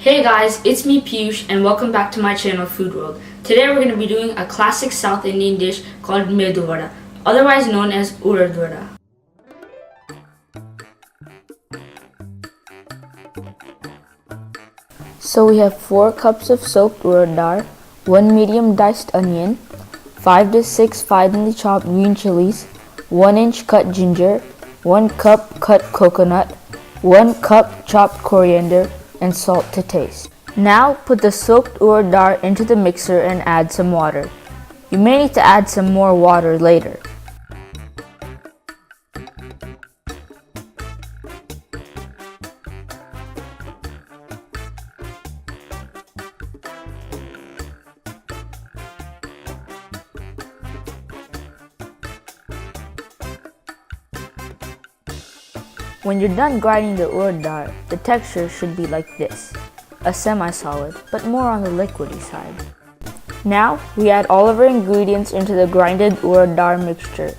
Hey guys, it's me Piyush and welcome back to my channel Food World. Today we're going to be doing a classic South Indian dish called Medu Vada, otherwise known as Urad Vada. So we have 4 cups of soaked urad dal, 1 medium diced onion, 5 to 6 finely chopped green chilies, 1 inch cut ginger, 1 cup cut coconut, 1 cup chopped coriander, and salt to taste. Now put the soaked urad dal into the mixer and add some water. You may need to add some more water later. When you're done grinding the urad dal, the texture should be like this, a semi-solid, but more on the liquidy side. Now, we add all of our ingredients into the grinded urad dal mixture.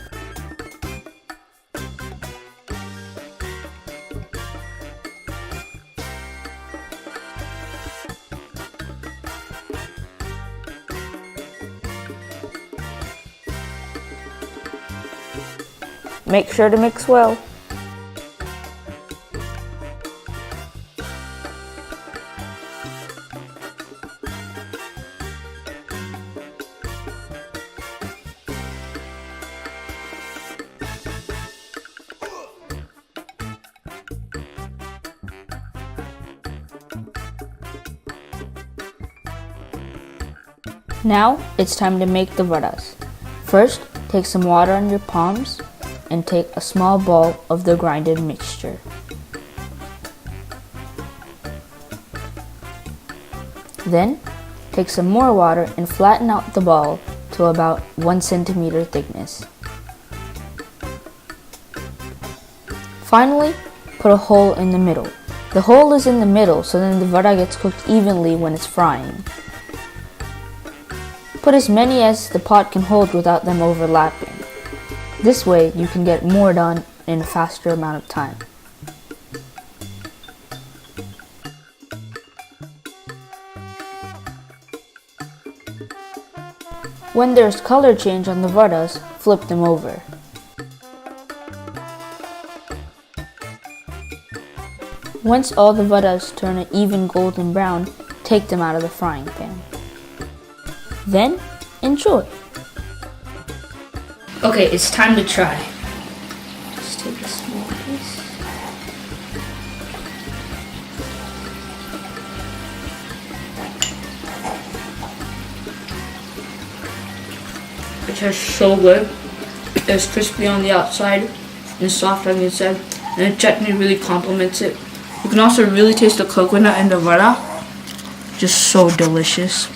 Make sure to mix well. Now, it's time to make the vadas. First, take some water on your palms and take a small ball of the grinded mixture. Then, take some more water and flatten out the ball to about 1 centimeter thickness. Finally, put a hole in the middle. The hole is in the middle so then the vada gets cooked evenly when it's frying. Put as many as the pot can hold without them overlapping. This way you can get more done in a faster amount of time. When there's color change on the vadas, flip them over. Once all the vadas turn an even golden brown, take them out of the frying pan. Then, enjoy! Okay, it's time to try. Just take a small piece. It tastes so good. It's crispy on the outside and soft on the inside, and the chutney really complements it. You can also really taste the coconut in the vada. Just so delicious.